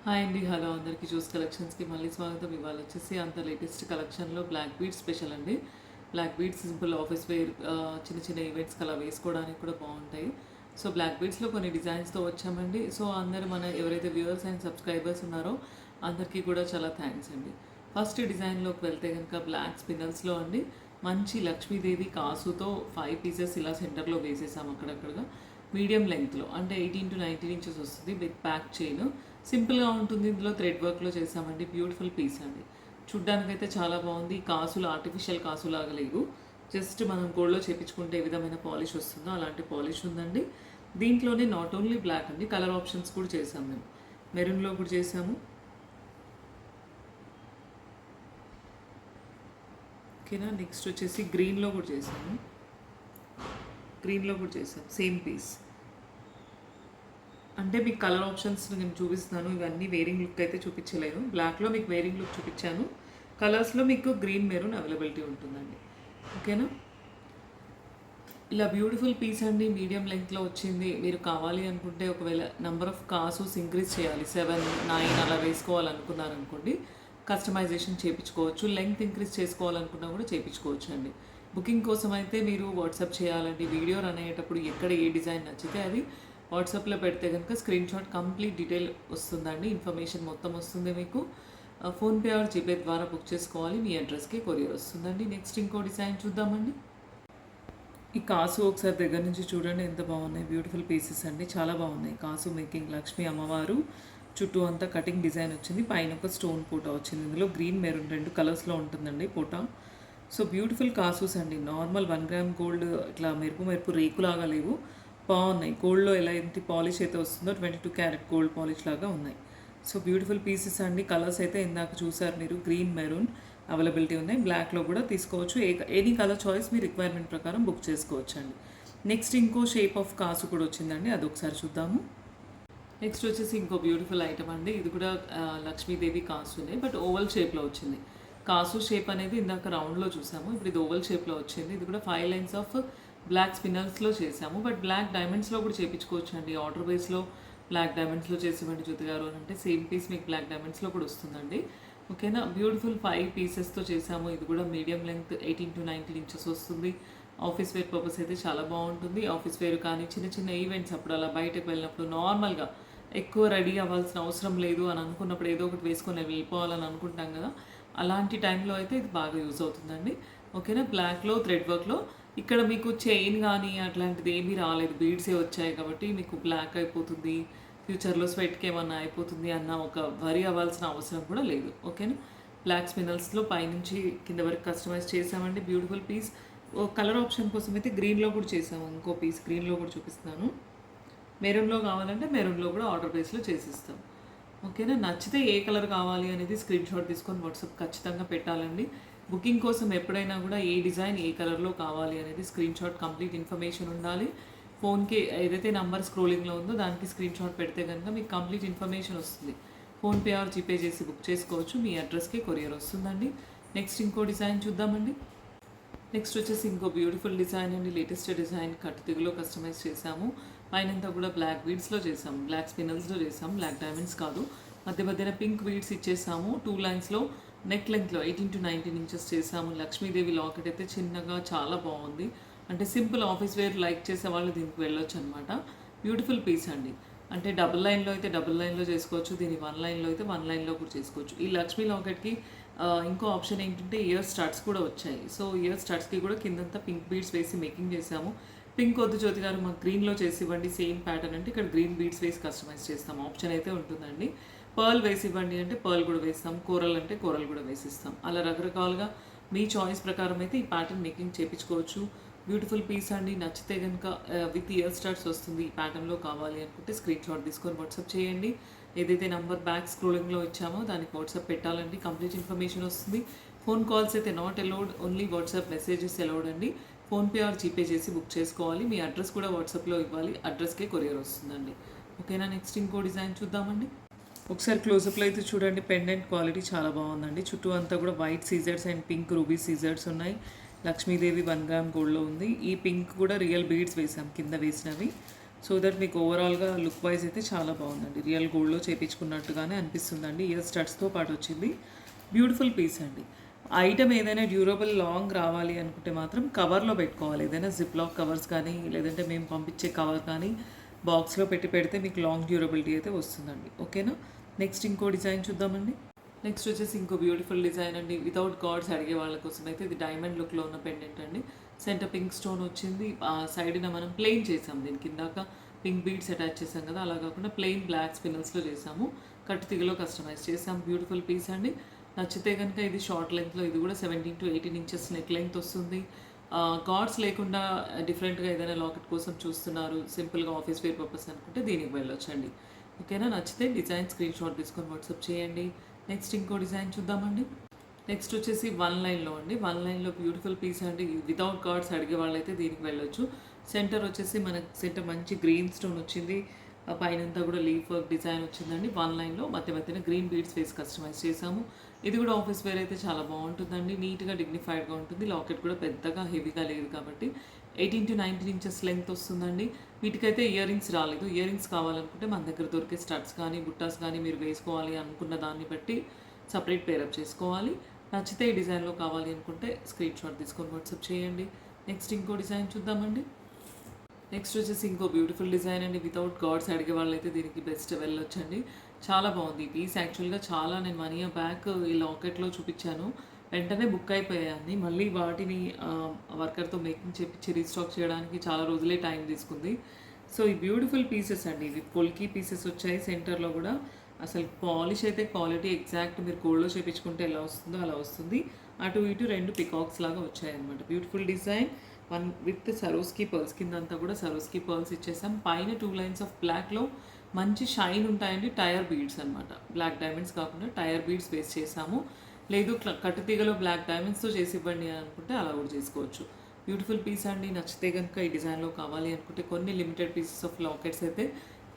Hi అండి, hello అందరికీ. చూస్ కలెక్షన్స్కి మళ్ళీ స్వాగతం. ఇవాళ వచ్చేసి అంత లేటెస్ట్ కలెక్షన్లో బ్లాక్ బీడ్స్ స్పెషల్ అండి. Black beads simple office wear, చిన్న చిన్న ఈవెంట్స్కి అలా వేసుకోవడానికి కూడా బాగుంటాయి. సో బ్లాక్ బీడ్స్లో కొన్ని డిజైన్స్తో వచ్చామండి. సో అందరు ఎవరైతే వ్యూవర్స్ అండ్ సబ్స్క్రైబర్స్ ఉన్నారో అందరికీ కూడా చాలా థ్యాంక్స్ అండి. ఫస్ట్ డిజైన్లోకి వెళ్తే కనుక బ్లాక్ స్పిన్నల్స్లో అండి మంచి లక్ష్మీదేవి కాసుతో 5 పీసెస్ ఇలా సెంటర్లో వేసేసాం అక్కడక్కడగా. మీడియం లెంగ్త్లో అంటే 18 to 19 ఇంచెస్ వస్తుంది. విత్ బ్యాక్ చైన్ సింపుల్గా ఉంటుంది. ఇందులో థ్రెడ్ వర్క్లో చేసామండి. బ్యూటిఫుల్ పీస్ అండి. చూడ్డానికైతే చాలా బాగుంది. కాసులు ఆర్టిఫిషియల్ కాసులాగా లేవు. జస్ట్ మనం గోల్డ్లో చేపించుకుంటే ఏ విధమైన పాలిష్ వస్తుందో అలాంటి పాలిష్ ఉందండి. దీంట్లోనే నాట్ ఓన్లీ బ్లాక్ అండి, కలర్ ఆప్షన్స్ కూడా చేసాం మేము. మెరూన్లో కూడా చేసాము. ఓకేనా. నెక్స్ట్ వచ్చేసి గ్రీన్లో కూడా చేసాము. Same piece. అంటే మీకు కలర్ ఆప్షన్స్ నేను చూపిస్తున్నాను. ఇవన్నీ వేరింగ్ లుక్ అయితే చూపించలేను. బ్లాక్లో మీకు వేరింగ్ లుక్ చూపించాను. కలర్స్లో మీకు గ్రీన్ మెరూన్ అవైలబిలిటీ ఉంటుందండి. ఓకేనా. ఇలా బ్యూటిఫుల్ పీస్ అండి. మీడియం లెంగ్త్లో వచ్చింది. మీరు కావాలి అనుకుంటే ఒకవేళ నెంబర్ ఆఫ్ కాసుస్ ఇంక్రీజ్ చేయాలి, 7, 9 అలా వేసుకోవాలనుకున్నారనుకోండి, కస్టమైజేషన్ చేయించుకోవచ్చు. లెంగ్త్ ఇంక్రీజ్ చేసుకోవాలనుకున్నా కూడా చేయించుకోవచ్చు అండి. బుకింగ్ కోసం అయితే మీరు వాట్సాప్ చేయాలండి. వీడియో రన్ అయ్యేటప్పుడు ఎక్కడ ఏ డిజైన్ నచ్చితే అది వాట్సాప్లో పెడితే కనుక స్క్రీన్ షాట్ కంప్లీట్ డీటెయిల్ వస్తుందండి. ఇన్ఫర్మేషన్ మొత్తం వస్తుంది మీకు. ఫోన్పే ఆర్ జీపే ద్వారా బుక్ చేసుకోవాలి. మీ అడ్రస్కి కొరియర్ వస్తుందండి. నెక్స్ట్ ఇంకో డిజైన్ చూద్దామండి. ఈ కాసు ఒకసారి దగ్గర నుంచి చూడండి ఎంత బాగున్నాయి. బ్యూటిఫుల్ పీసెస్ అండి, చాలా బాగున్నాయి. కాసు మేకింగ్ లక్ష్మీ అమ్మవారు చుట్టూ అంతా కటింగ్ డిజైన్ వచ్చింది. పైన ఒక స్టోన్ పూట వచ్చింది. ఇందులో గ్రీన్ మెరూన్ 2 కలర్స్లో ఉంటుందండి పూట. సో బ్యూటిఫుల్ కాసుస్ అండి. నార్మల్ 1 గ్రామ్ గోల్డ్ ఇట్లా మెరుపు రేకులాగా లేవు, బాగున్నాయి. గోల్డ్లో ఎలాంటి పాలిష్ అయితే వస్తుందో 22 క్యారెట్ గోల్డ్ పాలిష్ లాగా ఉన్నాయి. సో బ్యూటిఫుల్ పీసెస్ అండి. కలర్స్ అయితే ఇందాక చూసారు మీరు, గ్రీన్ మెరూన్ అవైలబిలిటీ ఉన్నాయి. బ్లాక్లో కూడా తీసుకోవచ్చు. ఎనీ కలర్ చాయిస్ మీ రిక్వైర్మెంట్ ప్రకారం బుక్ చేసుకోవచ్చు అండి. నెక్స్ట్ ఇంకో షేప్ ఆఫ్ కాసు కూడా వచ్చిందండి, అది ఒకసారి చూద్దాము. నెక్స్ట్ వచ్చేసి ఇంకో బ్యూటిఫుల్ ఐటమ్ అండి. ఇది కూడా లక్ష్మీదేవి కాసునే, బట్ ఓవల్ షేప్లో వచ్చింది. కాసు షేప్ అనేది ఇందాక రౌండ్లో చూసాము, ఇప్పుడు ఇది ఓవల్ షేప్లో వచ్చింది. ఇది కూడా 5 లైన్స్ ఆఫ్ బ్లాక్ స్పిన్నర్స్లో చేసాము. బట్ బ్లాక్ డైమండ్స్లో కూడా చేయించుకోవచ్చు అండి. ఆర్డర్ బేస్లో బ్లాక్ డైమండ్స్లో చేసేవండి జ్యోతి గారు అని అంటే సేమ్ పీస్ మీకు బ్లాక్ డైమండ్స్లో కూడా వస్తుందండి. ఓకేనా. బ్యూటిఫుల్ 5 పీసెస్తో చేసాము. ఇది కూడా మీడియం లెంగ్త్ 18 to 19 ఇంచెస్ వస్తుంది. ఆఫీస్ వేర్ పర్పస్ అయితే చాలా బాగుంటుంది. ఆఫీస్ వేర్ కానీ చిన్న చిన్న ఈవెంట్స్ అప్పుడు అలా బయటకు వెళ్ళినప్పుడు నార్మల్గా ఎక్కువ రెడీ అవ్వాల్సిన అవసరం లేదు అని అనుకున్నప్పుడు ఏదో ఒకటి వేసుకొని వెళ్ళిపోవాలని అనుకుంటాం కదా, అలాంటి టైంలో అయితే ఇది బాగా యూజ్ అవుతుందండి. ఓకేనా. బ్లాక్లో థ్రెడ్ వర్క్లో ఇక్కడ మీకు చైన్ కానీ అట్లాంటిది ఏమీ రాలేదు, బీడ్సే వచ్చాయి కాబట్టి మీకు బ్లాక్ అయిపోతుంది, ఫ్యూచర్లో స్వెట్కి ఏమన్నా అయిపోతుంది అన్న ఒక వరి అవ్వాల్సిన అవసరం కూడా లేదు. ఓకేనా. బ్లాక్ స్పిన్నల్స్లో పైనుంచి కింద వరకు కస్టమైజ్ చేసామండి. Beautiful piece. కలర్ ఆప్షన్ కోసం అయితే గ్రీన్లో కూడా చేసాము. ఇంకో పీస్ గ్రీన్లో కూడా చూపిస్తున్నాను. మెరూన్లో కావాలంటే మెరూన్లో కూడా ఆర్డర్ బేస్లో చేసిస్తాం. ఓకేనా. నచ్చితే ఏ కలర్ కావాలి అనేది స్క్రీన్ షాట్ తీసుకొని వాట్సాప్ ఖచ్చితంగా పెట్టాలండి. బుకింగ్ కోసం ఎప్పుడైనా కూడా ఏ డిజైన్ ఏ కలర్లో కావాలి అనేది స్క్రీన్ షాట్ కంప్లీట్ ఇన్ఫర్మేషన్ ఉండాలి. ఫోన్కి ఏదైతే నెంబర్ స్క్రోలింగ్లో ఉందో దానికి స్క్రీన్ షాట్ పెడితే కనుక మీకు కంప్లీట్ ఇన్ఫర్మేషన్ వస్తుంది. ఫోన్పే ఆర్ జీపే చేసి బుక్ చేసుకోవచ్చు. మీ అడ్రస్కి కొరియర్ వస్తుందండి. నెక్స్ట్ ఇంకో డిజైన్ చూద్దామండి. నెక్స్ట్ వచ్చేసి ఇంకో బ్యూటిఫుల్ డిజైన్ అండి. లేటెస్ట్ డిజైన్ కట్ తిగులో కస్టమైజ్ చేసాము. పైనంతా కూడా బ్లాక్ బీడ్స్లో చేసాము, బ్లాక్ స్పిన్నల్స్లో చేసాము, బ్లాక్ డైమండ్స్ కాదు. మధ్య మధ్యన పింక్ బీడ్స్ ఇచ్చేసాము. 2 లైన్స్లో నెక్ లెంగ్త్లో 18 to 19 ఇంచెస్ చేసాము. లక్ష్మీదేవి లాకెట్ అయితే చిన్నగా చాలా బాగుంది. అంటే సింపుల్ ఆఫీస్ వేర్ లైక్ చేసే వాళ్ళు దీనికి వెళ్ళొచ్చు అనమాట. బ్యూటిఫుల్ పీస్ అండి. అంటే డబుల్ లైన్లో అయితే డబుల్ లైన్లో చేసుకోవచ్చు, దీన్ని 1 లైన్లో అయితే 1 లైన్లో కూడా చేసుకోవచ్చు. ఈ లక్ష్మీ లాకెట్కి ఇంకో ఆప్షన్ ఏంటంటే ఇయర్ స్టడ్స్ కూడా వచ్చాయి. సో ఇయర్ స్టడ్స్కి కూడా కిందంతా పింక్ బీడ్స్ వేసి మేకింగ్ చేసాము. పింక్ వద్దు జ్యోతి గారు మాకు గ్రీన్లో చేసి ఇవ్వండి సేమ్ ప్యాటర్న్ అంటే ఇక్కడ గ్రీన్ బీడ్స్ వేసి కస్టమైజ్ చేస్తాం ఆప్షన్ అయితే ఉంటుందండి. పర్ల్ వేసి ఇవ్వండి అంటే పర్ల్ కూడా వేస్తాం, కోరల్ అంటే కోరల్ కూడా వేసిస్తాం. అలా రకరకాలుగా మీ చాయిస్ ప్రకారం అయితే ఈ ప్యాటర్న్ మేకింగ్ చేయించుకోవచ్చు. బ్యూటిఫుల్ పీస్ అండి. నచ్చితే కనుక విత్ ఇయర్ స్టార్ట్స్ వస్తుంది. ఈ ప్యాటర్న్లో కావాలి అనుకుంటే స్క్రీన్ షాట్ తీసుకొని వాట్సాప్ చేయండి. ఏదైతే నెంబర్ బ్యాక్ స్క్రోలింగ్లో ఇచ్చామో దానికి వాట్సాప్ పెట్టాలండి. కంప్లీట్ ఇన్ఫర్మేషన్ వస్తుంది. ఫోన్ కాల్స్ అయితే not allowed, only WhatsApp messages allowed అండి. ఫోన్పే ఆర్ జీపే చేసి బుక్ చేసుకోవాలి. మీ అడ్రస్ కూడా వాట్సాప్లో ఇవ్వాలి, అడ్రస్కే కొరియర్ వస్తుందండి. ఓకేనా. నెక్స్ట్ ఇంకో డిజైన్ చూద్దామండి. ఒకసారి క్లోజప్లో అయితే చూడండి. పెండెంట్ క్వాలిటీ చాలా బాగుందండి. చుట్టూ అంతా కూడా వైట్ సీజర్స్ అండ్ పింక్ రూబీ సీజర్స్ ఉన్నాయి. లక్ష్మీదేవి 1 గ్రామ్ గోల్డ్లో ఉంది. ఈ పింక్ కూడా రియల్ బీడ్స్ వేసాం కింద వేసినవి. సో దట్ మీకు ఓవరాల్గా లుక్ వైజ్ అయితే చాలా బాగుందండి. రియల్ గోల్డ్లో చేయించుకున్నట్టుగానే అనిపిస్తుందండి. ఇయర్ స్టడ్స్తో పాటు వచ్చింది. బ్యూటిఫుల్ పీస్ అండి. ఐటమ్ ఏదైనా డ్యూరబుల్ లాంగ్ రావాలి అనుకుంటే మాత్రం కవర్లో పెట్టుకోవాలి. ఏదైనా జిప్ లాక్ కవర్స్ కానీ లేదంటే మేము పంపించే కవర్ కానీ బాక్స్లో పెడితే మీకు లాంగ్ డ్యూరబిలిటీ అయితే వస్తుందండి. ఓకేనా. నెక్స్ట్ ఇంకో డిజైన్ చూద్దామండి. నెక్స్ట్ వచ్చేసి ఇంకో బ్యూటిఫుల్ డిజైన్ అండి. వితౌట్ గాడ్స్ అడిగే వాళ్ళ కోసం అయితే ఇది డైమండ్ లుక్లో ఉన్న పెండెంట్ అండి. సెంటర్ పింక్ స్టోన్ వచ్చింది. ఆ సైడ్న మనం ప్లెయిన్ చేసాం. దీని కిందాక పింక్ బీడ్స్ అటాచ్ చేసాం కదా, అలా కాకుండా ప్లెయిన్ బ్లాక్ స్పిన్నల్స్లో చేసాము. కట్టు తీగలో కస్టమైజ్ చేసాం. బ్యూటిఫుల్ పీస్ అండి. నచ్చితే కనుక ఇది షార్ట్ లెంత్లో, ఇది కూడా 17 to 18 inches నెక్ లెంత్ వస్తుంది. గాడ్స్ లేకుండా డిఫరెంట్గా ఏదైనా లాకెట్ కోసం చూస్తున్నారు, సింపుల్గా ఆఫీస్ వేర్ పర్పస్ అనుకుంటే దీనికి వెళ్ళొచ్చండి. ఓకేనా. నచ్చితే డిజైన్ స్క్రీన్ షాట్ తీసుకొని వాట్సాప్ చేయండి. నెక్స్ట్ ఇంకో డిజైన్ చూద్దామండి. నెక్స్ట్ వచ్చేసి 1 లైన్లో అండి. 1 లైన్లో బ్యూటిఫుల్ పీస్ అండి. వితౌట్ గాడ్స్ అడిగే వాళ్ళైతే దీనికి వెళ్ళొచ్చు. సెంటర్ వచ్చేసి మనకి సెంటర్ మంచి గ్రీన్ స్టోన్ వచ్చింది. పైనంతా కూడా లీఫ్ వర్క్ డిజైన్ వచ్చిందండి. 1 లైన్లో మధ్యన గ్రీన్ బీడ్స్ వేసి కస్టమైజ్ చేసాము. ఇది కూడా ఆఫీస్ వేర్ అయితే చాలా బాగుంటుందండి. నీట్గా డిగ్నిఫైడ్గా ఉంటుంది. లాకెట్ కూడా పెద్దగా హెవీగా లేదు కాబట్టి 18 to 19 inches లెంత్ వస్తుందండి. వీటికైతే ఇయర్ రింగ్స్ రాలేదు. ఇయర్ రింగ్స్ కావాలనుకుంటే మన దగ్గర దొరికే స్టడ్స్ కానీ బుట్టాస్ కానీ మీరు వేసుకోవాలి అనుకున్న దాన్ని బట్టి సపరేట్ పేరప్ చేసుకోవాలి. నచ్చితే ఈ డిజైన్లో కావాలి అనుకుంటే స్క్రీన్ షాట్ తీసుకొని వాట్సాప్ చేయండి. నెక్స్ట్ ఇంకో డిజైన్ చూద్దామండి. నెక్స్ట్ వచ్చేసి ఇంకో బ్యూటిఫుల్ డిజైన్ అండి. వితౌట్ గాడ్స్ అడిగే వాళ్ళైతే దీనికి బెస్ట్ వెళ్ళొచ్చండి. చాలా బాగుంది ఈ పీస్. యాక్చువల్గా చాలా నేను 1 year బ్యాక్ ఈ లాకెట్లో చూపించాను. వెంటనే బుక్ అయిపోయాయి. మళ్ళీ వాటిని వర్కర్తో మేకింగ్ చేపించి రీస్టాక్ చేయడానికి చాలా రోజులే టైం తీసుకుంది. సో ఈ బ్యూటిఫుల్ పీసెస్ అండి. ఇవి పొల్కీ పీసెస్ వచ్చాయి. సెంటర్లో కూడా అసలు పాలిష్ అయితే క్వాలిటీ ఎగ్జాక్ట్ మీరు గోల్డ్లో చేయించుకుంటే ఎలా వస్తుందో అలా వస్తుంది. అటు ఇటు 2 పికాక్స్ లాగా వచ్చాయన్నమాట. Beautiful design. 1 with సరోస్కి పర్ల్స్, కిందంతా కూడా సరోస్కి పర్ల్స్ ఇచ్చేసాం. పైన 2 lines ఆఫ్ బ్లాక్లో మంచి షైన్ ఉంటాయండి. టైర్ బీడ్స్ అనమాట. బ్లాక్ డైమండ్స్ కాకుండా టైర్ బీడ్స్ వేస్ట్ చేసాము. లేదు కట్టు తీగలో బ్లాక్ డైమండ్స్తో చేసి ఇవ్వండి అని అనుకుంటే అలా కూడా చేసుకోవచ్చు. బ్యూటిఫుల్ పీస్ అండి. నచ్చితే కనుక ఈ డిజైన్లో కావాలి అనుకుంటే కొన్ని లిమిటెడ్ పీసెస్ ఆఫ్ లాకెట్స్ అయితే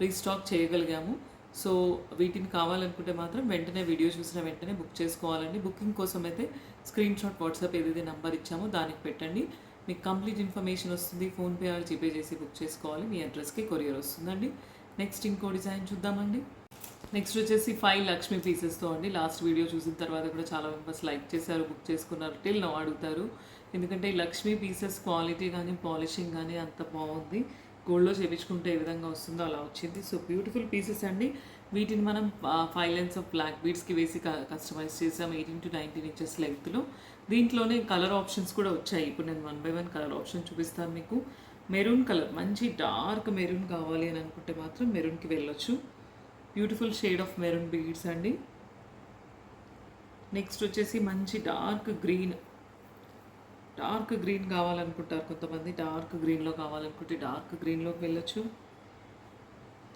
రీస్టాక్ చేయగలిగాము. సో వీటిని కావాలనుకుంటే మాత్రం వెంటనే వీడియో చూసిన వెంటనే బుక్ చేసుకోవాలండి. బుకింగ్ కోసం అయితే స్క్రీన్ షాట్ వాట్సాప్ ఏదైతే నెంబర్ ఇచ్చామో దానికి పెట్టండి. మీకు కంప్లీట్ ఇన్ఫర్మేషన్ వస్తుంది. ఫోన్పే ఆర్ జీపే చేసి బుక్ చేసుకోవాలి. మీ అడ్రస్కి కొరియర్ వస్తుందండి. నెక్స్ట్ ఇంకో డిజైన్ చూద్దామండి. నెక్స్ట్ వచ్చేసి 5 లక్ష్మీ పీసెస్తో అండి. లాస్ట్ వీడియో చూసిన తర్వాత కూడా చాలా మెంబర్స్ లైక్ చేశారు, బుక్ చేసుకున్నారు. టిల్ నో అడుగుతారు. ఎందుకంటే ఈ లక్ష్మీ పీసెస్ క్వాలిటీ కానీ పాలిషింగ్ కానీ అంత బాగుంది. గోల్డ్లో చేయించుకుంటే ఏ విధంగా వస్తుందో అలా వచ్చింది. సో బ్యూటిఫుల్ పీసెస్ అండి. వీటిని మనం 5 lines ఆఫ్ బ్లాక్ బీడ్స్కి వేసి కస్టమైజ్ చేసాం. 18 to 19 inches లెంగ్త్లో. దీంట్లోనే కలర్ ఆప్షన్స్ కూడా వచ్చాయి. ఇప్పుడు నేను 1 by 1 కలర్ ఆప్షన్ చూపిస్తాను మీకు. మెరూన్ కలర్, మంచి డార్క్ మెరూన్ కావాలి అని అనుకుంటే మాత్రం మెరూన్కి వెళ్ళొచ్చు. Beautiful shade of maroon beads అండి. నెక్స్ట్ వచ్చేసి మంచి డార్క్ గ్రీన్ కావాలనుకుంటారు కొంతమంది. డార్క్ గ్రీన్లో కావాలనుకుంటే డార్క్ గ్రీన్లోకి వెళ్ళొచ్చు.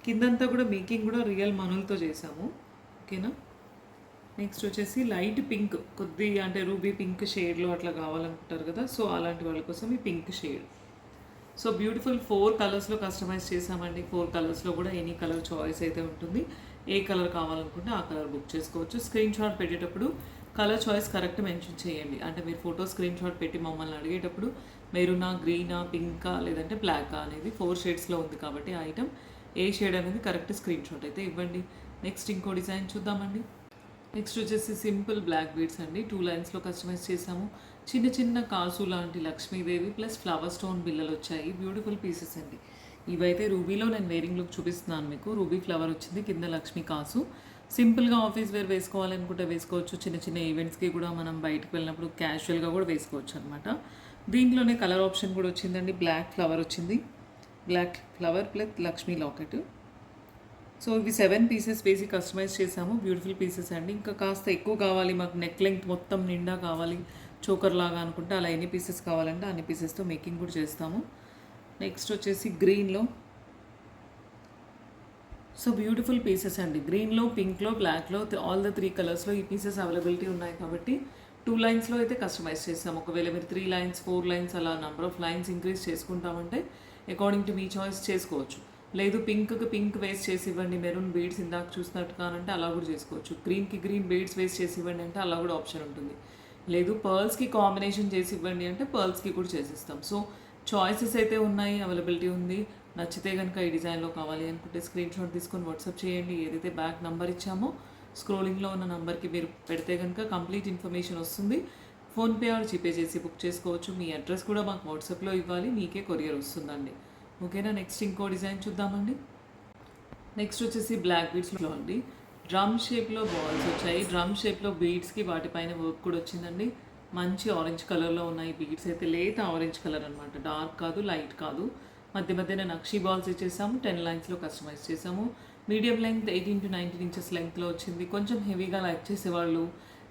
కిందంతా కూడా మేకింగ్ కూడా రియల్ మనులతో చేసాము. ఓకేనా. నెక్స్ట్ వచ్చేసి లైట్ పింక్, కొద్దిగా అంటే రూబీ పింక్ షేడ్లో అట్లా కావాలనుకుంటారు కదా, సో అలాంటి వాళ్ళ కోసం ఈ పింక్ షేడ్. సో బ్యూటిఫుల్ 4 కలర్స్లో కస్టమైజ్ చేసామండి. 4 కలర్స్లో కూడా ఎనీ కలర్ చాయిస్ అయితే ఉంటుంది. ఏ కలర్ కావాలనుకుంటే ఆ కలర్ బుక్ చేసుకోవచ్చు. స్క్రీన్ షాట్ పెట్టేటప్పుడు కలర్ చాయిస్ కరెక్ట్ మెన్షన్ చేయండి. అంటే మీరు ఫోటో స్క్రీన్ షాట్ పెట్టి మమ్మల్ని అడిగేటప్పుడు మెరూనా, గ్రీనా, పింకా లేదంటే బ్లాకా అనేది 4 shadesలో ఉంది కాబట్టి ఆ ఐటమ్ ఏ షేడ్ అనేది కరెక్ట్ స్క్రీన్ షాట్ అయితే ఇవ్వండి. నెక్స్ట్ ఇంకో డిజైన్ చూద్దామండి. నెక్స్ట్ వచ్చేసి సింపుల్ బ్లాక్ బీడ్స్ అండి. 2 linesలో కస్టమైజ్ చేసాము. చిన్న చిన్న కాసు లాంటి లక్ష్మీదేవి ప్లస్ ఫ్లవర్ స్టోన్ బిల్లలు వచ్చాయి. బ్యూటిఫుల్ పీసెస్ అండి. ఇవైతే రూబీలో నేను వేరింగ్ లుక్ చూపిస్తున్నాను మీకు. రూబీ ఫ్లవర్ వచ్చింది, కింద లక్ష్మీ కాసు. సింపుల్గా ఆఫీస్ వేర్ వేసుకోవాలనుకుంటే వేసుకోవచ్చు. చిన్న చిన్న ఈవెంట్స్కి కూడా మనం బయటకు వెళ్ళినప్పుడు క్యాజువల్గా కూడా వేసుకోవచ్చు అనమాట. దీంట్లోనే కలర్ ఆప్షన్ కూడా వచ్చిందండి. బ్లాక్ ఫ్లవర్ వచ్చింది. Black flower plus Lakshmi locket. So ఇవి 7 pieces వేసి కస్టమైజ్ చేసాము. బ్యూటిఫుల్ పీసెస్ అండి. ఇంకా కాస్త ఎక్కువ కావాలి మాకు, నెక్ లెంగ్త్ మొత్తం నిండా కావాలి, చోకర్ లాగా అనుకుంటే అలా ఎన్ని పీసెస్ కావాలంటే అన్ని పీసెస్తో మేకింగ్ కూడా చేస్తాము. నెక్స్ట్ వచ్చేసి గ్రీన్లో. సో బ్యూటిఫుల్ పీసెస్ అండి. గ్రీన్లో, పింక్లో, బ్లాక్లో, ఆల్ ద 3 కలర్స్లో ఈ పీసెస్ అవైలబిలిటీ ఉన్నాయి కాబట్టి 2 linesలో అయితే కస్టమైజ్ చేస్తాము. ఒకవేళ మీరు 3 lines 4 lines అలా నెంబర్ ఆఫ్ లైన్స్ ఇంక్రీజ్ చేసుకుంటామంటే అకార్డింగ్ టు మీ చాయిస్ చేసుకోవచ్చు. లేదు పింక్కి పింక్ వేస్ట్ చేసి ఇవ్వండి, మెరూన్ బీడ్స్ ఇందాక చూసినట్టు కానంటే అలా కూడా చేసుకోవచ్చు. గ్రీన్కి గ్రీన్ బీడ్స్ వేస్ట్ చేసి ఇవ్వండి అంటే అలా కూడా ఆప్షన్ ఉంటుంది. లేదు పర్ల్స్కి కాంబినేషన్ చేసి ఇవ్వండి అంటే పర్ల్స్కి కూడా చేసిస్తాం. సో చాయిసెస్ అయితే ఉన్నాయి, అవైలబిలిటీ ఉంది. నచ్చితే కనుక ఈ డిజైన్లో కావాలి అనుకుంటే స్క్రీన్ షాట్ తీసుకొని వాట్సాప్ చేయండి. ఏదైతే బ్యాక్ నెంబర్ ఇచ్చామో స్క్రోలింగ్లో ఉన్న నెంబర్కి మీరు పెడితే కనుక కంప్లీట్ ఇన్ఫర్మేషన్ వస్తుంది. ఫోన్పే ఆర్ జీపే చేసి బుక్ చేసుకోవచ్చు. మీ అడ్రస్ కూడా మాకు వాట్సాప్లో ఇవ్వాలి, మీకే కొరియర్ వస్తుందండి. ఓకేనా. నెక్స్ట్ ఇంకో డిజైన్ చూద్దామండి. నెక్స్ట్ వచ్చేసి బ్లాక్ బీడ్స్లో అండి డ్రమ్ షేప్లో బాల్స్ వచ్చాయి. డ్రమ్ షేప్లో బీడ్స్కి వాటిపైన వర్క్ కూడా వచ్చిందండి. మంచి ఆరెంజ్ కలర్లో ఉన్నాయి బీడ్స్ అయితే. లేత ఆరెంజ్ కలర్ అనమాట, డార్క్ కాదు లైట్ కాదు. మధ్య మధ్యన నక్షీ బాల్స్ ఇచ్చేసాము. 10 లైన్స్లో కస్టమైజ్ చేసాము. మీడియం లెంగ్త్ 18 to 19 ఇంచెస్ లెంగ్త్లో వచ్చింది. కొంచెం హెవీగా లైక్ చేసేవాళ్ళు,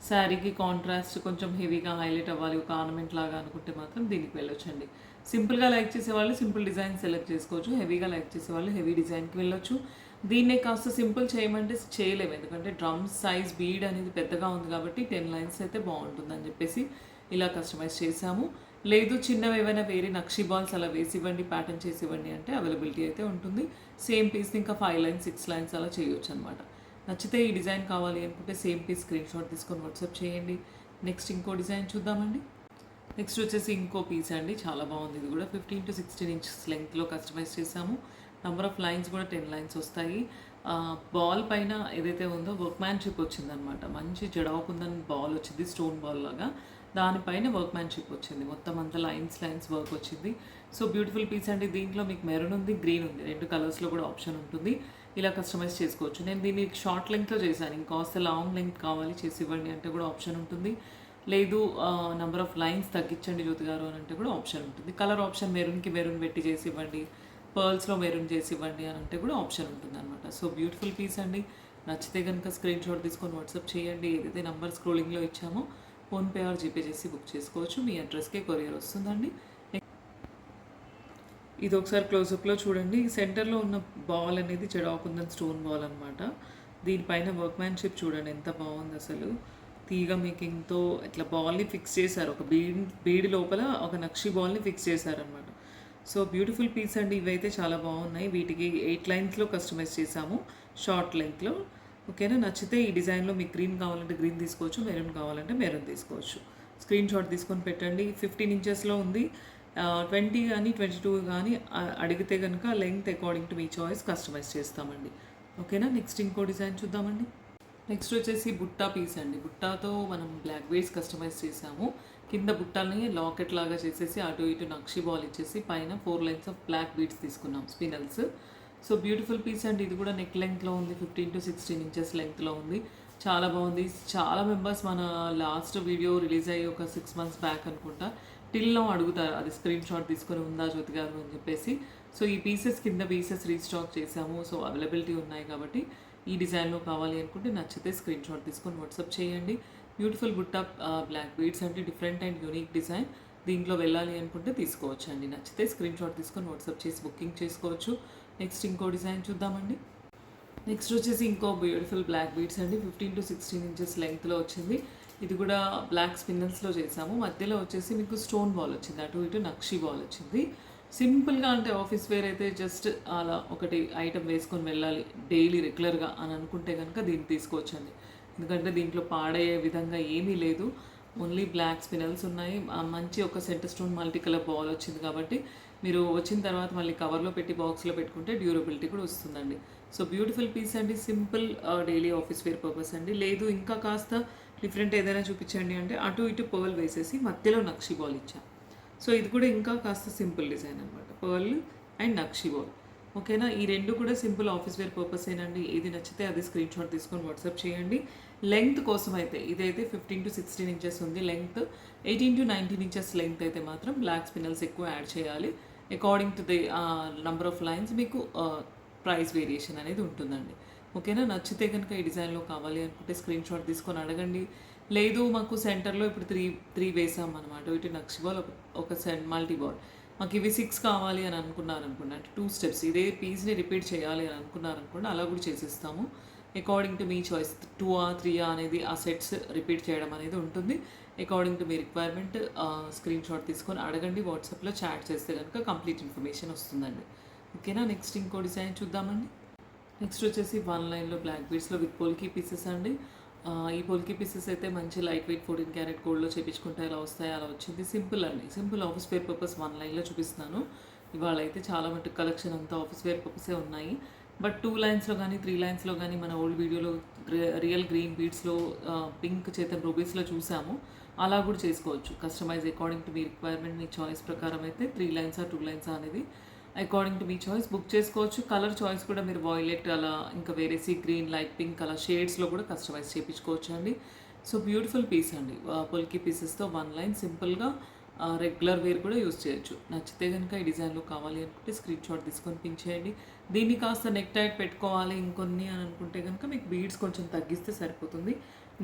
శారీకి కాంట్రాస్ట్ కొంచెం హెవీగా హైలైట్ అవ్వాలి ఒక ఆర్నమెంట్ లాగా అనుకుంటే మాత్రం దీనికి వెళ్ళొచ్చండి. సింపుల్గా లైక్ చేసేవాళ్ళు సింపుల్ డిజైన్ సెలెక్ట్ చేసుకోవచ్చు. హెవీగా లైక్ చేసేవాళ్ళు హెవీ డిజైన్కి వెళ్ళొచ్చు. దీన్నే కాస్త సింపుల్ చేయమంటే చేయలేము, ఎందుకంటే డ్రమ్ సైజ్ బీడ్ అనేది పెద్దగా ఉంది కాబట్టి 10 లైన్స్ అయితే బాగుంటుందని చెప్పేసి ఇలా కస్టమైజ్ చేసాము. లేదు చిన్నవి ఏమైనా వేరే నక్షీ బాల్స్ అలా వేసి ఇవ్వండి, ప్యాటర్న్ చేసి ఇవ్వండి అంటే అవైలబిలిటీ అయితే ఉంటుంది. సేమ్ పీస్ ఇంకా 5 లైన్స్ 6 లైన్స్ అలా చేయొచ్చు అనమాట. నచ్చితే ఈ డిజైన్ కావాలి అనుకుంటే సేమ్ పీస్ స్క్రీన్ షాట్ తీసుకొని వాట్సాప్ చేయండి. నెక్స్ట్ ఇంకో డిజైన్ చూద్దామండి. నెక్స్ట్ వచ్చేసి ఇంకో పీస్ అండి, చాలా బాగుంది. ఇది కూడా 15 to 16 ఇంచెస్ లెంగ్త్లో కస్టమైజ్ చేసాము. నెంబర్ ఆఫ్ లైన్స్ కూడా 10 లైన్స్ వస్తాయి. బాల్ పైన ఏదైతే ఉందో వర్క్ మ్యాన్షిప్ వచ్చిందనమాట. మంచి జడావుకుందని బాల్ వచ్చింది, స్టోన్ బాల్ లాగా. దానిపైన వర్క్ మ్యాన్షిప్ వచ్చింది. మొత్తం అంతా లైన్స్ వర్క్ వచ్చింది. సో బ్యూటిఫుల్ పీస్ అండి. దీంట్లో మీకు మెరూన్ ఉంది, గ్రీన్ ఉంది, 2 కలర్స్లో కూడా ఆప్షన్ ఉంటుంది. ఇలా కస్టమైజ్ చేసుకోవచ్చు. నేను దీన్ని షార్ట్ లెంగ్త్లో చేశాను. ఇంకాస్త లాంగ్ లెంగ్త్ కావాలి చేసి ఇవ్వండి అంటే కూడా ఆప్షన్ ఉంటుంది. లేదు నెంబర్ ఆఫ్ లైన్స్ తగ్గించండి జ్యోతి గారు అని అంటే కూడా ఆప్షన్ ఉంటుంది. కలర్ ఆప్షన్ మెరూన్కి మెరూన్ పెట్టి చేసి ఇవ్వండి, పర్ల్స్లో మెరూన్ చేసి ఇవ్వండి అని అంటే కూడా ఆప్షన్ ఉంటుంది అనమాట. సో బ్యూటిఫుల్ పీస్ అండి. నచ్చితే కనుక స్క్రీన్ షాట్ తీసుకొని వాట్సాప్ చేయండి. ఏదైతే నెంబర్ స్క్రోలింగ్లో ఇచ్చామో ఫోన్పే ఆర్ జీపే చేసి బుక్ చేసుకోవచ్చు. మీ అడ్రస్కే కొరియర్ వస్తుందండి. ఇది ఒకసారి క్లోజప్లో చూడండి. సెంటర్లో ఉన్న బాల్ అనేది జడాకుందని స్టోన్ బాల్ అనమాట. దీనిపైన వర్క్ మ్యాన్షిప్ చూడండి ఎంత బాగుంది అసలు. తీగ మేకింగ్తో ఇట్లా బాల్ని ఫిక్స్ చేశారు. ఒక బీడి లోపల ఒక నక్షి బాల్ని ఫిక్స్ చేశారనమాట. సో బ్యూటిఫుల్ పీస్ అండి. ఇవైతే చాలా బాగున్నాయి. వీటికి 8 లైన్స్లో కస్టమైజ్ చేసాము, షార్ట్ లెంగ్త్లో. ఓకేనా. నచ్చితే ఈ డిజైన్లో మీకు గ్రీన్ కావాలంటే గ్రీన్ తీసుకోవచ్చు, మెరూన్ కావాలంటే మెరూన్ తీసుకోవచ్చు. స్క్రీన్ షాట్ తీసుకొని పెట్టండి. 15 ఇంచెస్లో ఉంది. 20 కానీ 22 కానీ అడిగితే కనుక లెంగ్త్ అకార్డింగ్ టు మీ చాయిస్ కస్టమైజ్ చేస్తామండి. ఓకేనా. నెక్స్ట్ ఇంకో డిజైన్ చూద్దామండి. నెక్స్ట్ వచ్చేసి బుట్టా పీస్ అండి. బుట్టాతో మనం బ్లాక్ బీడ్స్ కస్టమైజ్ చేసాము. కింద బుట్టాలని లాకెట్ లాగా చేసేసి అటు ఇటు నక్షి బాల్ ఇచ్చేసి పైన 4 లైన్స్ ఆఫ్ బ్లాక్ బీడ్స్ తీసుకున్నాం, స్పినల్స్. సో బ్యూటిఫుల్ పీస్ అండి. ఇది కూడా నెక్ లెంగ్త్లో ఉంది, 15 to 16 ఇంచెస్ లెంగ్త్లో ఉంది. చాలా బాగుంది. చాలా మెంబర్స్ మన లాస్ట్ వీడియో రిలీజ్ అయ్యి ఒక 6 months బ్యాక్ అనుకుంటా టిల్లో అడుగుతారు అది స్క్రీన్ షాట్ తీసుకొని ఉందా జ్యోతి గారు అని చెప్పేసి. సో ఈ పీసెస్ కింద పీసెస్ రీస్టాక్ చేసాము. సో అవైలబిలిటీ ఉన్నాయి కాబట్టి ఈ డిజైన్లో కావాలి అనుకుంటే నచ్చితే స్క్రీన్ షాట్ తీసుకొని వాట్సాప్ చేయండి. బ్యూటిఫుల్ బుట్టా బ్లాక్ బీడ్స్ అంటే డిఫరెంట్ అండ్ యూనిక్ డిజైన్. దీంట్లో వెళ్ళాలి అనుకుంటే తీసుకోవచ్చు అండి. నచ్చితే స్క్రీన్ షాట్ తీసుకొని వాట్సాప్ చేసి బుకింగ్ చేసుకోవచ్చు. నెక్స్ట్ ఇంకో డిజైన్ చూద్దామండి. నెక్స్ట్ వచ్చేసి ఇంకో బ్యూటిఫుల్ బ్లాక్ బీడ్స్ అండి. 15 to 16 ఇంచెస్ లెంగ్త్లో వచ్చింది. ఇది కూడా బ్లాక్ స్పిన్నల్స్లో చేసాము. మధ్యలో వచ్చేసి మీకు స్టోన్ బాల్ వచ్చింది, అటు ఇటు నక్షి బాల్ వచ్చింది. సింపుల్గా అంటే ఆఫీస్ వేర్ అయితే జస్ట్ అలా ఒకటి ఐటమ్ వేసుకొని వెళ్ళాలి డైలీ రెగ్యులర్గా అని అనుకుంటే కనుక దీన్ని తీసుకోవచ్చండి. ఎందుకంటే దీంట్లో పాడయ్యే విధంగా ఏమీ లేదు. ఓన్లీ బ్లాక్ స్పినల్స్ ఉన్నాయి. మంచి ఒక centre stone multi colour ball వచ్చింది కాబట్టి మీరు వచ్చిన తర్వాత మళ్ళీ కవర్లో పెట్టి బాక్స్లో పెట్టుకుంటే డ్యూరబిలిటీ కూడా వస్తుందండి. సో బ్యూటిఫుల్ పీస్ అండి. Simple daily office wear purpose అండి. లేదు ఇంకా కాస్త డిఫరెంట్ ఏదైనా చూపించండి అంటే అటు ఇటు పర్ల్ వేసేసి మధ్యలో నక్షి బాల్ ఇచ్చాం. సో ఇది కూడా ఇంకా కాస్త సింపుల్ డిజైన్ అనమాట, పర్ల్ అండ్ నక్షి బాల్. ఓకేనా. ఈ రెండు కూడా సింపుల్ ఆఫీస్ వేర్ పర్పస్ ఏనండి. ఏది నచ్చితే అది స్క్రీన్ షాట్ తీసుకొని వాట్సాప్ చేయండి. లెంగ్త్ కోసం అయితే ఇదైతే 15 to 16 ఇంచెస్ ఉంది లెంగ్త్. 18 to 19 ఇంచెస్ లెంగ్త్ అయితే మాత్రం బ్లాక్ స్పినల్స్ ఎక్కువ యాడ్ చేయాలి. According to the number of lines మీకు ప్రైస్ వేరియేషన్ అనేది ఉంటుందండి. ఓకేనా. నచ్చితే కనుక ఈ డిజైన్లో కావాలి అనుకుంటే స్క్రీన్ షాట్ తీసుకొని అడగండి. లేదు మాకు సెంటర్లో ఇప్పుడు త్రీ వేసాం అనమాట, ఇటు నక్షి బాల్ ఒక మల్టీ బాల్, మాకు ఇవి 6 కావాలి అని అనుకున్నారనుకోండి, అంటే 2 steps ఇదే పీస్ని రిపీట్ చేయాలి అని అనుకున్నారనుకోండి, అలా కూడా చేసేస్తాము. అకార్డింగ్ టు మీ చాయిస్ 2 or 3 అనేది ఆ సెట్స్ రిపీట్ చేయడం అనేది ఉంటుంది. అకార్డింగ్ టు మీ రిక్వైర్మెంట్ స్క్రీన్ షాట్ తీసుకొని అడగండి. వాట్సాప్లో చాట్ చేస్తే కనుక కంప్లీట్ ఇన్ఫర్మేషన్ వస్తుందండి. ఓకేనా. నెక్స్ట్ ఇంకో డిజైన్ చూద్దామండి. నెక్స్ట్ వచ్చేసి 1 లైన్లో బ్లాక్ బీడ్స్లో విత్ పోల్కీ పీసెస్ అండి. ఈ పోల్కీ పీసెస్ అయితే మంచి లైట్ వెయిట్ 14 క్యారెట్ గోల్డ్లో చేపించుకుంటే ఎలా వస్తాయి అలా వచ్చింది. సింపుల్ అండి, సింపుల్ ఆఫీస్ వేర్ పర్పస్ 1 లైన్లో చూపిస్తున్నాను. ఇవాళ అయితే చాలా మటుకు కలెక్షన్ అంతా ఆఫీస్ వేర్ పర్పసే ఉన్నాయి. బట్ 2 లైన్స్‌లో గానీ, 3 లైన్స్‌లో గానీ మన ఓల్డ్ వీడియోలో రియల్ గ్రీన్ బీడ్స్‌లో పింక్ చేతన్ రూబీస్‌లో చూసాము. అలా కూడా చేసుకోవచ్చు. కస్టమైజ్ అకార్డింగ్ టు మీ రిక్వైర్మెంట్, మీ చాయిస్ ప్రకారం అయితే 3 లైన్సా, 2 లైన్సా అనేది అకార్డింగ్ టు మీ చాయిస్ బుక్ చేసుకోవచ్చు. కలర్ చాయిస్ కూడా మీరు వాయిలెట్ అలా ఇంకా వేరే సీ గ్రీన్, లైట్ పింక్ అలా షేడ్స్‌లో కూడా కస్టమైజ్ చేపించుకోవచ్చు అండి. సో బ్యూటిఫుల్ పీస్ అండి. పొల్కి పీసెస్‌తో 1 లైన్ సింపుల్‌గా రెగ్యులర్ వేర్ కూడా యూస్ చేయొచ్చు. నచ్చితే కనుక ఈ డిజైన్లో కావాలి అనుకుంటే స్క్రీన్ షాట్ తీసుకొని పింక్ చేయండి. దీన్ని కాస్త నెక్ టైట్ పెట్టుకోవాలి ఇంకొన్ని అని అనుకుంటే కనుక మీకు బీడ్స్ కొంచెం తగ్గిస్తే సరిపోతుంది.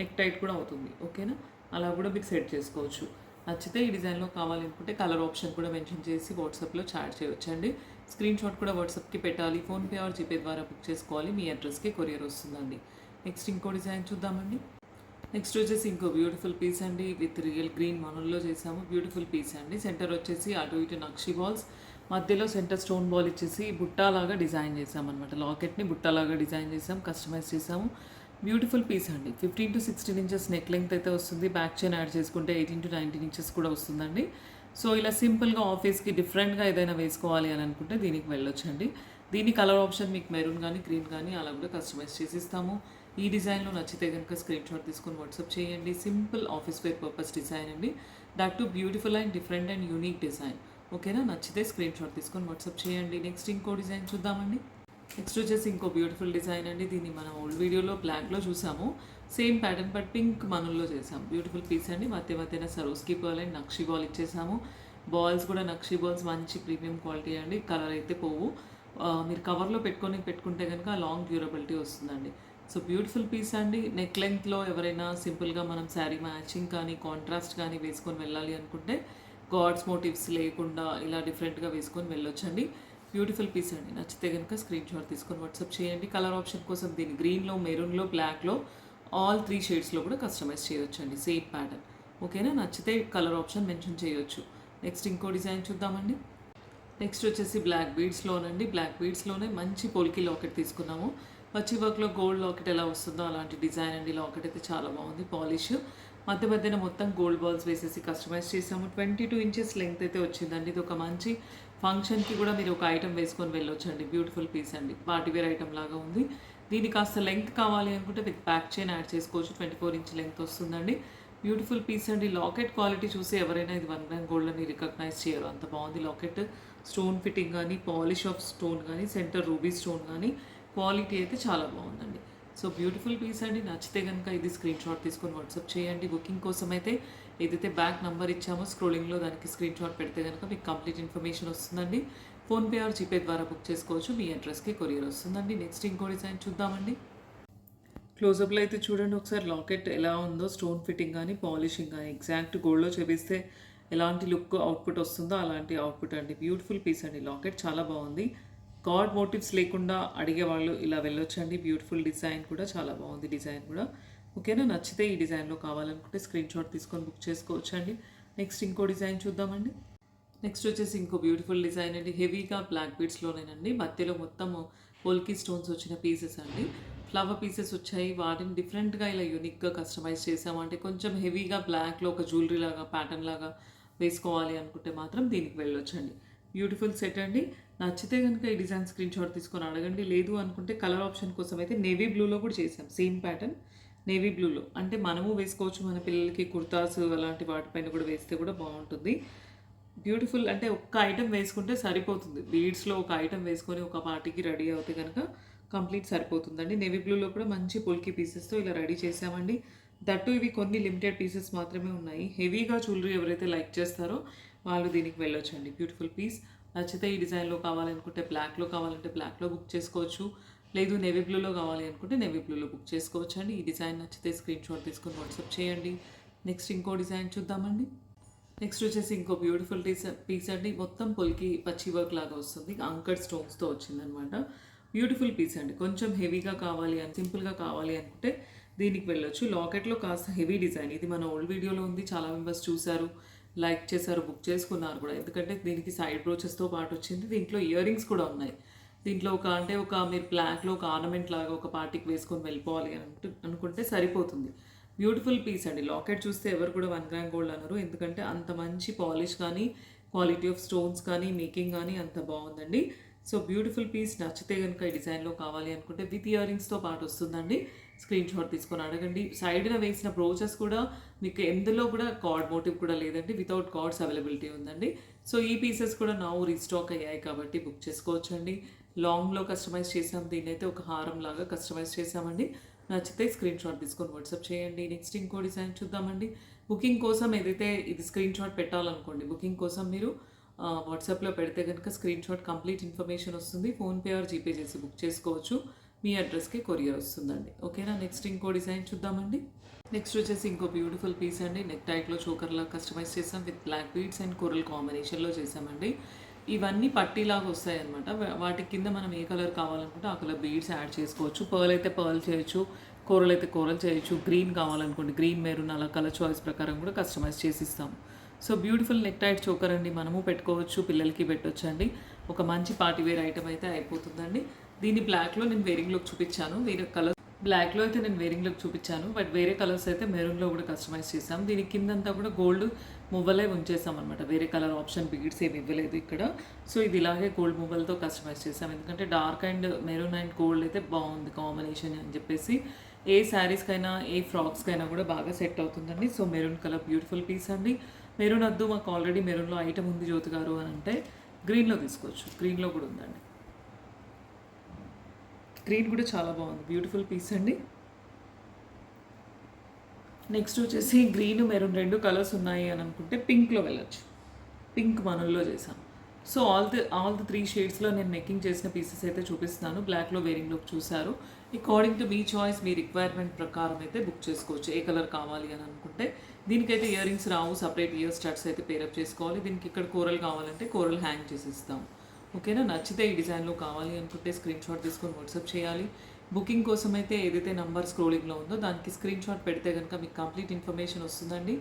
నెక్ టైట్ కూడా అవుతుంది. ఓకేనా, అలా కూడా మీకు సెట్ చేసుకోవచ్చు. నచ్చితే ఈ డిజైన్లో కావాలనుకుంటే కలర్ ఆప్షన్ కూడా మెన్షన్ చేసి వాట్సాప్లో చాట్ చేయొచ్చండి. స్క్రీన్ షాట్ కూడా వాట్సాప్కి పెట్టాలి. ఫోన్పే ఆర్ జీపే ద్వారా బుక్ చేసుకోవాలి. మీ అడ్రస్కి కొరియర్ వస్తుందండి. నెక్స్ట్ ఇంకో డిజైన్ చూద్దామండి. నెక్స్ట్ వచ్చేసి ఇంకో బ్యూటిఫుల్ పీస్ అండి. విత్ రియల్ గ్రీన్ మనల్లో చేసాము. బ్యూటిఫుల్ పీస్ అండి. సెంటర్ వచ్చేసి అటు ఇటు నక్షి బాల్స్, మధ్యలో సెంటర్ స్టోన్ బాల్ ఇచ్చేసి బుట్టాలాగా డిజైన్ చేసామన్నమాట. లాకెట్ని బుట్టాలాగా డిజైన్ చేసాం, కస్టమైజ్ చేసాము. బ్యూటిఫుల్ పీస్ అండి. 15 to 16 ఇంచెస్ నెక్ లెంగ్త్ అయితే వస్తుంది. బ్యాక్ చైన్ యాడ్ చేసుకుంటే 18 to 19 ఇంచెస్ కూడా వస్తుందండి. సో ఇలా సింపుల్గా ఆఫీస్కి డిఫరెంట్గా ఏదైనా వేసుకోవాలి అని అనుకుంటే దీనికి వెళ్ళొచ్చండి. దీని కలర్ ఆప్షన్ మీకు మెరూన్ కానీ గ్రీన్ కానీ అలా కూడా కస్టమైజ్ చేసి ఇస్తాము. ఈ డిజైన్లో నచ్చితే కనుక స్క్రీన్ షాట్ తీసుకొని వాట్సాప్ చేయండి. Simple office wear purpose design అండి. That too beautiful and different and unique design. ఓకేనా, నచ్చితే స్క్రీన్ షాట్ తీసుకొని వాట్సాప్ చేయండి. నెక్స్ట్ ఇంకో డిజైన్ చూద్దామండి. నెక్స్ట్ వచ్చేసి ఇంకో బ్యూటిఫుల్ డిజైన్ అండి. దీన్ని మనం ఓల్డ్ వీడియోలో బ్లాక్లో చూసాము. సేమ్ ప్యాటర్న్ బట్ పింక్ మనల్లో చేసాము. బ్యూటిఫుల్ పీస్ అండి. మధ్యన సరోస్కి బాల్ అండ్ నక్షి బాల్ ఇచ్చేసాము. బాల్స్ కూడా నక్షి బాల్స్ మంచి ప్రీమియం క్వాలిటీ అండి. కలర్ అయితే పోవు. మీరు కవర్లో పెట్టుకుంటే కనుక లాంగ్ డ్యూరబిలిటీ వస్తుందండి. సో బ్యూటిఫుల్ పీస్ అండి. నెక్ లెంగ్త్లో ఎవరైనా సింపుల్గా మనం శారీ మ్యాచింగ్ కానీ కాంట్రాస్ట్ కానీ వేసుకొని వెళ్ళాలి అనుకుంటే గాడ్స్ మోటివ్స్ లేకుండా ఇలా డిఫరెంట్గా వేసుకొని వెళ్ళొచ్చండి. బ్యూటిఫుల్ పీస్ అండి. నచ్చితే కనుక స్క్రీన్ షాట్ తీసుకొని వాట్సాప్ చేయండి. కలర్ ఆప్షన్ కోసం దీన్ని గ్రీన్లో, మెరూన్లో, బ్లాక్లో ఆల్ 3 షేడ్స్లో కూడా కస్టమైజ్ చేయొచ్చండి. Same pattern. ఓకేనా, నచ్చితే కలర్ ఆప్షన్ మెన్షన్ చేయొచ్చు. నెక్స్ట్ ఇంకో డిజైన్ చూద్దామండి. నెక్స్ట్ వచ్చేసి బ్లాక్ బీడ్స్లోనండి. బ్లాక్ బీడ్స్లోనే మంచి పొలికి లాకెట్ తీసుకున్నాము. పచ్చి వర్క్లో గోల్డ్ లాకెట్ ఎలా వస్తుందో అలాంటి డిజైన్ అండి. లాకెట్ అయితే చాలా బాగుంది. పాలిష్ మధ్యన మొత్తం గోల్డ్ బాల్స్ వేసేసి కస్టమైజ్ చేసాము. 22 ఇంచెస్ లెంగ్త్ అయితే వచ్చిందండి. ఇది ఒక మంచి ఫంక్షన్కి కూడా మీరు ఒక ఐటమ్ వేసుకొని వెళ్ళొచ్చండి. బ్యూటిఫుల్ పీస్ అండి. పార్టీవేర్ ఐటమ్ లాగా ఉంది. దీన్ని కాస్త లెంగ్త్ కావాలి అనుకుంటే విత్ బ్యాక్ చైన్ యాడ్ చేసుకోవచ్చు. 24 ఇంచ్ లెంగ్త్ వస్తుందండి. బ్యూటిఫుల్ పీస్ అండి. లాకెట్ క్వాలిటీ చూసి ఎవరైనా ఇది 1 గ్రామ్ గోల్డ్ అని రికగ్నైజ్ చేయరు, అంత బాగుంది లాకెట్. స్టోన్ ఫిట్టింగ్ కానీ, పాలిష్ ఆఫ్ స్టోన్ కానీ, సెంటర్ రూబీ స్టోన్ కానీ క్వాలిటీ అయితే చాలా బాగుందండి. సో బ్యూటిఫుల్ పీస్ అండి. నచ్చితే కనుక ఇది స్క్రీన్ షాట్ తీసుకొని వాట్సాప్ చేయండి. బుకింగ్ కోసం అయితే ఏదైతే బ్యాక్ నెంబర్ ఇచ్చామో స్క్రోలింగ్లో దానికి స్క్రీన్ షాట్ పెడితే కనుక మీకు కంప్లీట్ ఇన్ఫర్మేషన్ వస్తుందండి. ఫోన్పే ఆర్ జీపే ద్వారా బుక్ చేసుకోవచ్చు. మీ అడ్రస్కి కొరియర్ వస్తుందండి. నెక్స్ట్ ఇంకో డిజైన్ చూద్దామండి. క్లోజప్లో అయితే చూడండి ఒకసారి లాకెట్ ఎలా ఉందో. స్టోన్ ఫిట్టింగ్ కానీ, పాలిషింగ్ కానీ ఎగ్జాక్ట్ గోల్డ్లో చేపిస్తే ఎలాంటి లుక్ అవుట్పుట్ వస్తుందో అలాంటి అవుట్పుట్ అండి. బ్యూటిఫుల్ పీస్ అండి. లాకెట్ చాలా బాగుంది. గాడ్ మోటివ్స్ లేకుండా అడిగే వాళ్ళు ఇలా వెళ్ళొచ్చండి. బ్యూటిఫుల్ డిజైన్ కూడా చాలా బాగుంది. డిజైన్ కూడా ఓకేనా. నచ్చితే ఈ డిజైన్లో కావాలనుకుంటే స్క్రీన్ షాట్ తీసుకొని బుక్ చేసుకోవచ్చు అండి. నెక్స్ట్ ఇంకో డిజైన్ చూద్దామండి. నెక్స్ట్ వచ్చేసి ఇంకో బ్యూటిఫుల్ డిజైన్ అండి. హెవీగా బ్లాక్ బీడ్స్లోనేనండి. మధ్యలో మొత్తం పోల్కి స్టోన్స్ వచ్చిన పీసెస్ అండి. ఫ్లవర్ పీసెస్ వచ్చాయి. వాటిని డిఫరెంట్గా ఇలా యూనిక్గా కస్టమైజ్ చేసామంటే కొంచెం హెవీగా బ్లాక్లో ఒక జ్యువెలరీ లాగా ప్యాటర్న్ లాగా వేసుకోవాలి అనుకుంటే మాత్రం దీనికి వెళ్ళొచ్చండి. బ్యూటిఫుల్ సెట్ అండి. నచ్చితే కనుక ఈ డిజైన్ స్క్రీన్ షాట్ తీసుకొని అడగండి. లేదు అనుకుంటే కలర్ ఆప్షన్ కోసం అయితే నేవీ బ్లూలో కూడా చేసాం. సేమ్ ప్యాటర్న్ నేవీ బ్లూలో. అంటే మనము వేసుకోవచ్చు, మన పిల్లలకి కుర్తాస్ అలాంటి వాటిపైన కూడా వేస్తే కూడా బాగుంటుంది. బ్యూటిఫుల్ అంటే ఒక్క ఐటెం వేసుకుంటే సరిపోతుంది. బీడ్స్లో ఒక ఐటెం వేసుకొని ఒక పార్టీకి రెడీ అవుతే కనుక కంప్లీట్ సరిపోతుందండి. నేవీ బ్లూలో కూడా మంచి పొల్కి పీసెస్తో ఇలా రెడీ చేసామండి. దట్టు ఇవి కొన్ని లిమిటెడ్ పీసెస్ మాత్రమే ఉన్నాయి. హెవీగా జ్యువెలరీ ఎవరైతే లైక్ చేస్తారో వాళ్ళు దీనికి వెళ్ళొచ్చండి. Beautiful piece. నచ్చితే ఈ డిజైన్లో కావాలనుకుంటే బ్లాక్లో కావాలంటే బ్లాక్లో బుక్ చేసుకోవచ్చు. లేదు నేవీ బ్లూలో కావాలి అనుకుంటే నేవీ బ్లూలో బుక్ చేసుకోవచ్చు అండి. ఈ డిజైన్ నచ్చితే స్క్రీన్ షాట్ తీసుకొని వాట్సాప్ చేయండి. నెక్స్ట్ ఇంకో డిజైన్ చూద్దామండి. నెక్స్ట్ వచ్చేసి ఇంకో బ్యూటిఫుల్ పీస్ అండి. మొత్తం పొలికి పచ్చి వర్క్ లాగా వస్తుంది. అంకర్ స్టోన్స్తో వచ్చిందనమాట. బ్యూటిఫుల్ పీస్ అండి. కొంచెం హెవీగా కావాలి అని సింపుల్గా కావాలి అనుకుంటే దీనికి వెళ్ళొచ్చు. లాకెట్లో కాస్త హెవీ డిజైన్. ఇది మన ఓల్డ్ వీడియోలో ఉంది. చాలా మెంబర్స్ చూశారు, లైక్ చేశారు, బుక్ చేసుకున్నారు కూడా. ఎందుకంటే దీనికి సైడ్ బ్రోచెస్తో పాటు వచ్చింది. దీంట్లో ఇయర్ రింగ్స్ కూడా ఉన్నాయి. దీంట్లో ఒక మీరు బ్లాక్లో ఒక ఆర్నమెంట్ లాగా ఒక పార్టీకి వేసుకొని వెళ్ళిపోవాలి అని అనుకుంటే సరిపోతుంది. బ్యూటిఫుల్ పీస్ అండి. లాకెట్ చూస్తే ఎవరు కూడా 1 గ్రామ్ గోల్డ్ అనరు. ఎందుకంటే అంత మంచి పాలిష్ కానీ క్వాలిటీ ఆఫ్ స్టోన్స్ కానీ మేకింగ్ కానీ అంత బాగుందండి. So beautiful piece. నచ్చితే కనుక ఈ డిజైన్లో కావాలి అనుకుంటే విత్ ఇయర్ రింగ్స్తో పాటు వస్తుందండి. స్క్రీన్ షాట్ తీసుకొని అడగండి. సైడ్న వేసిన బ్రోచెస్ కూడా మీకు ఎందులో కూడా కార్డ్ మోటివ్ కూడా లేదండి, వితౌట్ కార్డ్స్ అవైలబిలిటీ ఉందండి. సో ఈ పీసెస్ కూడా నా రీస్టాక్ అయ్యాయి కాబట్టి బుక్ చేసుకోవచ్చండి. లాంగ్లో కస్టమైజ్ చేసాం, దీన్నైతే ఒక హారం లాగా కస్టమైజ్ చేసామండి. నచ్చితే స్క్రీన్ షాట్ తీసుకొని వాట్సాప్ చేయండి. నెక్స్ట్ ఇంకో డిజైన్ చూద్దామండి. బుకింగ్ కోసం ఏదైతే ఇది స్క్రీన్ షాట్ పెట్టాలనుకోండి, బుకింగ్ కోసం మీరు వాట్సాప్లో పెడితే కనుక స్క్రీన్ షాట్ కంప్లీట్ ఇన్ఫర్మేషన్ వస్తుంది. ఫోన్పే ఆర్ జీపే చేసి బుక్ చేసుకోవచ్చు. మీ అడ్రస్కి కొరియర్ వస్తుందండి. ఓకేనా. నెక్స్ట్ ఇంకో డిజైన్ చూద్దామండి. నెక్స్ట్ వచ్చేసి ఇంకో బ్యూటిఫుల్ పీస్ అండి. నెక్ టైట్లో చోకర్లా కస్టమైజ్ చేసాం, with black beads and coral కాంబినేషన్లో చేసామండి. ఇవన్నీ పట్టీలాగా వస్తాయి అనమాట. వాటి కింద మనం ఏ కలర్ కావాలనుకుంటే ఆ కలర్ బీడ్స్ యాడ్ చేసుకోవచ్చు. పర్ల్ అయితే పర్ల్ చేయొచ్చు, కోరల్ అయితే కోరల్ చేయొచ్చు. గ్రీన్ కావాలనుకోండి గ్రీన్, మెరూన్ అలా కలర్ చాయిస్ ప్రకారం కూడా కస్టమైజ్ చేసి ఇస్తాము. So beautiful neck tight choker అండి. మనము పెట్టుకోవచ్చు, పిల్లలకి పెట్టొచ్చు అండి. ఒక మంచి పార్టీ వేర్ ఐటమ్ అయితే అయిపోతుందండి. దీన్ని బ్లాక్లో నేను వేరింగ్ లుక్ చూపించాను. వేరే కలర్ బ్లాక్లో అయితే నేను వేరింగ్ లుక్ చూపించాను, బట్ వేరే కలర్స్ అయితే మెరూన్లో కూడా కస్టమైజ్ చేసాం. దీని కిందంతా కూడా గోల్డ్ మువ్వలే ఉంచేసాం అనమాట. వేరే కలర్ ఆప్షన్ బీడ్స్ ఏమి ఇవ్వలేదు ఇక్కడ. సో ఇది ఇలాగే గోల్డ్ మువ్వలతో కస్టమైజ్ చేసాం, ఎందుకంటే dark and maroon and gold అయితే బాగుంది కాంబినేషన్ అని చెప్పేసి. ఏ శారీస్కైనా ఏ ఫ్రాక్స్కైనా కూడా బాగా సెట్ అవుతుందండి. So maroon colour beautiful piece అండి. మెరూన్ వద్దు మాకు ఆల్రెడీ మెరూన్లో ఐటమ్ ఉంది జ్యోతి గారు అని అంటే గ్రీన్లో తీసుకోవచ్చు. గ్రీన్లో కూడా ఉందండి. గ్రీన్ కూడా చాలా బాగుంది, బ్యూటిఫుల్ పీస్ అండి. నెక్స్ట్ వచ్చేసి గ్రీన్ మెరూన్ రెండు కలర్స్ ఉన్నాయి అని అనుకుంటే పింక్లో వెళ్ళచ్చు. పింక్ మనల్లో చేసాం. సో ఆల్ ది 3 షేడ్స్లో నేను మేకింగ్ చేసిన పీసెస్ అయితే చూపిస్తున్నాను. బ్లాక్లో వేరింగ్ లుక్ చూసారు. అకార్డింగ్ టు మీ చాయిస్, మీ రిక్వైర్మెంట్ ప్రకారం అయితే బుక్ చేసుకోవచ్చు ఏ కలర్ కావాలి అని అనుకుంటే. దీనికైతే ఇయర్ రింగ్స్ రావు, సపరేట్ ఇయర్ స్టడ్స్ అయితే పేరప్ చేసుకోవాలి. దీనికి ఇక్కడ కోరల్ కావాలంటే కోరల్ హ్యాంగ్ చేసి ఇస్తాము. ఓకేనా. నచ్చితే ఈ డిజైన్లో కావాలి అనుకుంటే స్క్రీన్ షాట్ తీసుకొని వాట్సాప్ చేయాలి. బుకింగ్ కోసం అయితే ఏదైతే నంబర్ స్క్రోలింగ్లో ఉందో దానికి స్క్రీన్ షాట్ పెడితే కనుక మీకు కంప్లీట్ ఇన్ఫర్మేషన్ వస్తుందండి.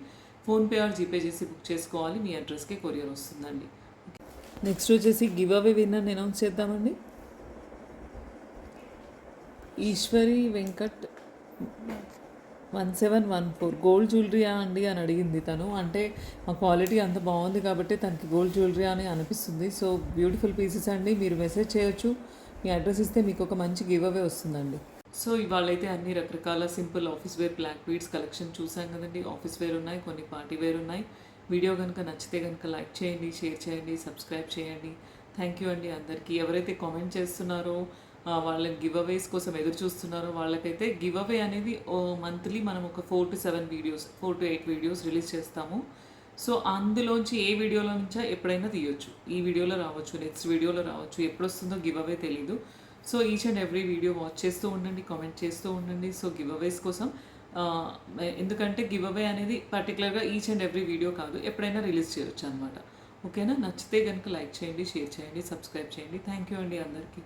ఫోన్పే ఆర్ జీపే చేసి బుక్ చేసుకోవాలి. మీ అడ్రస్కే కొరియర్ వస్తుందండి. నెక్స్ట్ వచ్చేసి గివ్ అవే విన్నర్ అనౌన్స్ చేద్దామండి. ఈశ్వరి వెంకట్ 1714 గోల్డ్ జ్యువెలరీయా అండి అని అడిగింది తను. అంటే మా క్వాలిటీ అంత బాగుంది కాబట్టి తనకి గోల్డ్ జ్యువెలరీ అని అనిపిస్తుంది. సో బ్యూటిఫుల్ పీసెస్ అండి. మీరు మెసేజ్ చేయొచ్చు, మీ అడ్రస్ ఇస్తే మీకు ఒక మంచి గివ్ అవే వస్తుందండి. సో ఇవాళైతే అన్ని రకరకాల simple office wear black beads collection చూసాం కదండి. ఆఫీస్ వేర్ ఉన్నాయి, కొన్ని పార్టీ వేర్ ఉన్నాయి. వీడియో కనుక నచ్చితే కనుక లైక్ చేయండి, షేర్ చేయండి, సబ్స్క్రైబ్ చేయండి. థ్యాంక్ యూ అండి అందరికీ. ఎవరైతే కామెంట్ చేస్తున్నారో వాళ్ళకి గివ్ అవేస్ కోసం ఎదురు చూస్తున్నారో వాళ్ళకైతే గివ్ అవే అనేది మంత్లీ మనం ఒక 4 to 8 వీడియోస్ రిలీజ్ చేస్తాము. సో అందులోంచి ఏ వీడియోలో నుంచో ఎప్పుడైనా తీయొచ్చు. ఈ వీడియోలో రావచ్చు, నెక్స్ట్ వీడియోలో రావచ్చు, ఎప్పుడు వస్తుందో గివ్ అవే తెలీదు. So each and every video watch చేస్తూ ఉండండి, కామెంట్ చేస్తూ ఉండండి. సో గివ్ అవేస్ కోసం ఎందుకంటే గివ్ అవే అనేది పర్టికులర్గా ఈచ్ అండ్ ఎవ్రీ వీడియో కాదు, ఎప్పుడైనా రిలీజ్ చేయొచ్చు అనమాట. ఓకేనా. నచ్చితే కనుక లైక్ చేయండి, షేర్ చేయండి, సబ్స్క్రైబ్ చేయండి. థ్యాంక్ యూ అండి అందరికీ.